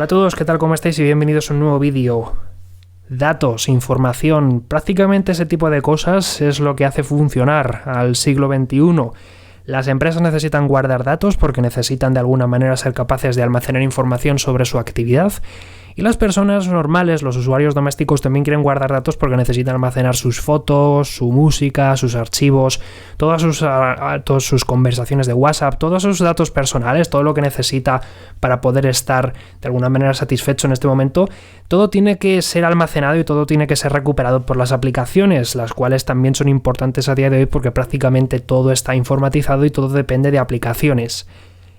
Hola a todos, ¿qué tal? ¿Cómo estáis? Y bienvenidos a un nuevo vídeo. Datos, información, prácticamente ese tipo de cosas es lo que hace funcionar al siglo XXI. Las empresas necesitan guardar datos porque necesitan de alguna manera ser capaces de almacenar información sobre su actividad. Y las personas normales, los usuarios domésticos, también quieren guardar datos porque necesitan almacenar sus fotos, su música, sus archivos, todas sus conversaciones de WhatsApp, todos sus datos personales, todo lo que necesita para poder estar de alguna manera satisfecho en este momento. Todo tiene que ser almacenado y todo tiene que ser recuperado por las aplicaciones, las cuales también son importantes a día de hoy porque prácticamente todo está informatizado y todo depende de aplicaciones.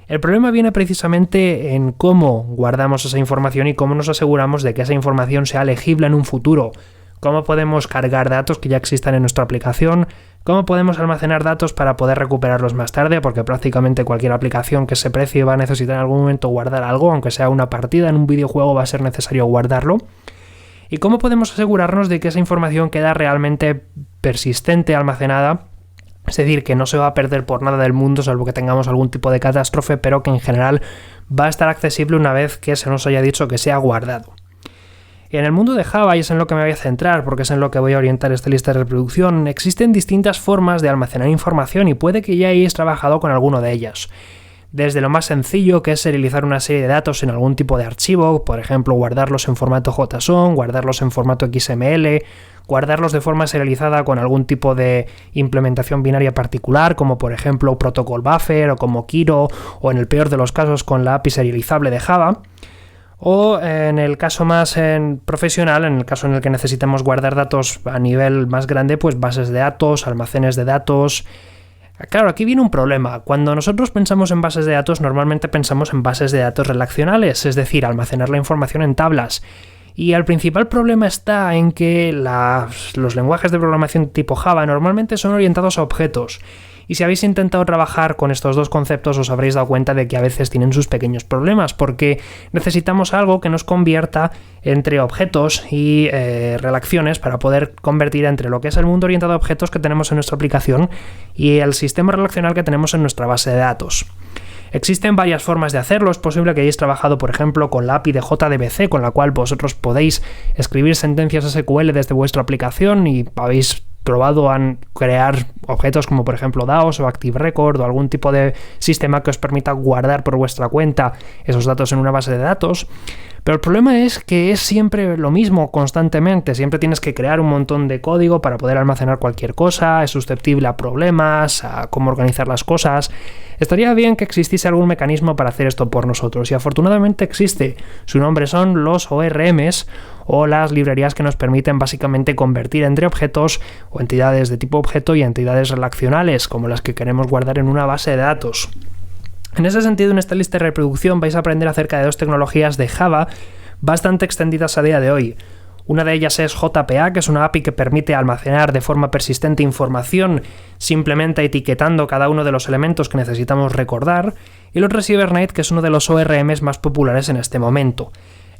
El problema viene precisamente en cómo guardamos esa información y cómo nos aseguramos de que esa información sea legible en un futuro. Cómo podemos cargar datos que ya existan en nuestra aplicación, cómo podemos almacenar datos para poder recuperarlos más tarde, porque prácticamente cualquier aplicación que se precie va a necesitar en algún momento guardar algo, aunque sea una partida en un videojuego va a ser necesario guardarlo. Y cómo podemos asegurarnos de que esa información queda realmente persistente, almacenada. Es decir, que no se va a perder por nada del mundo, salvo que tengamos algún tipo de catástrofe, pero que en general va a estar accesible una vez que se nos haya dicho que sea guardado. Y en el mundo de Java, y es en lo que me voy a centrar, porque es en lo que voy a orientar esta lista de reproducción, existen distintas formas de almacenar información y puede que ya hayáis trabajado con alguno de ellas. Desde lo más sencillo, que es serializar una serie de datos en algún tipo de archivo, por ejemplo, guardarlos en formato JSON, guardarlos en formato XML, guardarlos de forma serializada con algún tipo de implementación binaria particular, como por ejemplo Protocol Buffer o como Kiro, o en el peor de los casos con la API serializable de Java. O en el caso más profesional, en el caso en el que necesitamos guardar datos a nivel más grande, pues bases de datos, almacenes de datos. Claro, aquí viene un problema. Cuando nosotros pensamos en bases de datos, normalmente pensamos en bases de datos relacionales, es decir, almacenar la información en tablas. Y el principal problema está en que los lenguajes de programación tipo Java normalmente son orientados a objetos. Y si habéis intentado trabajar con estos dos conceptos os habréis dado cuenta de que a veces tienen sus pequeños problemas, porque necesitamos algo que nos convierta entre objetos y relaciones para poder convertir entre lo que es el mundo orientado a objetos que tenemos en nuestra aplicación y el sistema relacional que tenemos en nuestra base de datos. Existen varias formas de hacerlo. Es posible que hayáis trabajado, por ejemplo, con la API de JDBC, con la cual vosotros podéis escribir sentencias SQL desde vuestra aplicación y habéis probado a crear objetos como por ejemplo DAOs o Active Record o algún tipo de sistema que os permita guardar por vuestra cuenta esos datos en una base de datos. Pero el problema es que es siempre lo mismo constantemente, siempre tienes que crear un montón de código para poder almacenar cualquier cosa, es susceptible a problemas, a cómo organizar las cosas. Estaría bien que existiese algún mecanismo para hacer esto por nosotros y afortunadamente existe. Su nombre son los ORMs o las librerías que nos permiten básicamente convertir entre objetos o entidades de tipo objeto y entidades relacionales como las que queremos guardar en una base de datos. En ese sentido, en esta lista de reproducción vais a aprender acerca de dos tecnologías de Java bastante extendidas a día de hoy. Una de ellas es JPA, que es una API que permite almacenar de forma persistente información simplemente etiquetando cada uno de los elementos que necesitamos recordar, y el otro es Hibernate, que es uno de los ORMs más populares en este momento.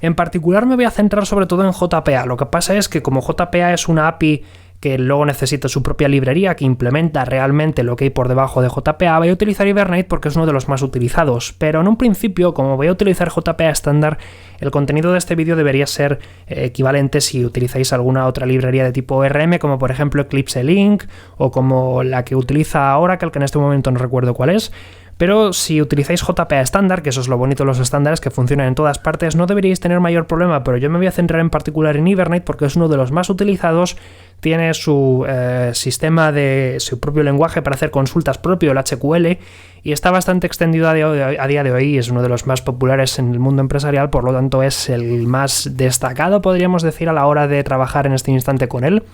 En particular me voy a centrar sobre todo en JPA. Lo que pasa es que como JPA es una API que luego necesita su propia librería que implementa realmente lo que hay por debajo de JPA, voy a utilizar Hibernate porque es uno de los más utilizados, pero en un principio, como voy a utilizar JPA estándar, el contenido de este vídeo debería ser equivalente si utilizáis alguna otra librería de tipo ORM, como por ejemplo Eclipse Link o como la que utiliza Oracle, que en este momento no recuerdo cuál es. Pero si utilizáis JPA estándar, que eso es lo bonito de los estándares, que funcionan en todas partes, no deberíais tener mayor problema, pero yo me voy a centrar en particular en Hibernate porque es uno de los más utilizados, tiene su sistema de su propio lenguaje para hacer consultas propio, el HQL, y está bastante extendido a día de hoy, es uno de los más populares en el mundo empresarial, por lo tanto es el más destacado, podríamos decir, a la hora de trabajar en este instante con él.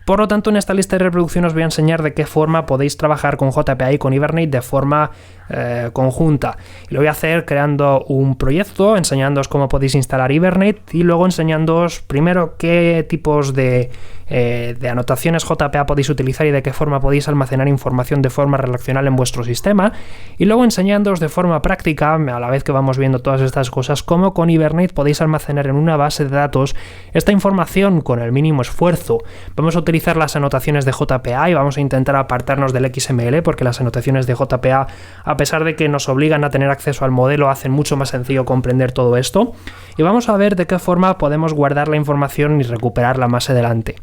Por lo tanto, en esta lista de reproducción os voy a enseñar de qué forma podéis trabajar con JPA y con Hibernate de forma conjunta. Y lo voy a hacer creando un proyecto, enseñándoos cómo podéis instalar Hibernate y luego enseñándoos primero qué tipos de anotaciones JPA podéis utilizar y de qué forma podéis almacenar información de forma relacional en vuestro sistema, y luego enseñándoos de forma práctica, a la vez que vamos viendo todas estas cosas, cómo con Hibernate podéis almacenar en una base de datos esta información con el mínimo esfuerzo. Vamos a utilizar utilizar las anotaciones de JPA y vamos a intentar apartarnos del XML, porque las anotaciones de JPA, a pesar de que nos obligan a tener acceso al modelo, hacen mucho más sencillo comprender todo esto. Y vamos a ver de qué forma podemos guardar la información y recuperarla más adelante.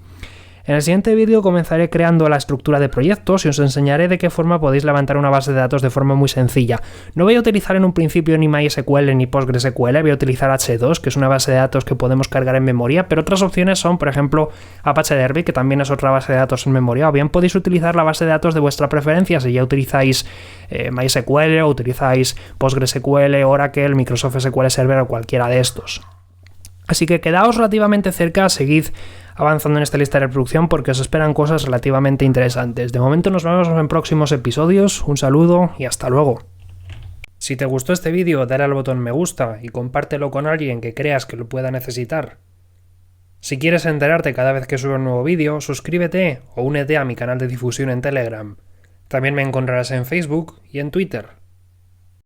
En el siguiente vídeo comenzaré creando la estructura de proyectos y os enseñaré de qué forma podéis levantar una base de datos de forma muy sencilla. No voy a utilizar en un principio ni MySQL ni PostgreSQL, voy a utilizar H2, que es una base de datos que podemos cargar en memoria, pero otras opciones son, por ejemplo, Apache Derby, que también es otra base de datos en memoria, o bien podéis utilizar la base de datos de vuestra preferencia si ya utilizáis MySQL o utilizáis PostgreSQL, Oracle, Microsoft SQL Server o cualquiera de estos. Así que quedaos relativamente cerca, seguid avanzando en esta lista de reproducción porque os esperan cosas relativamente interesantes. De momento nos vemos en próximos episodios, un saludo y hasta luego. Si te gustó este vídeo, dale al botón me gusta y compártelo con alguien que creas que lo pueda necesitar. Si quieres enterarte cada vez que suba un nuevo vídeo, suscríbete o únete a mi canal de difusión en Telegram. También me encontrarás en Facebook y en Twitter.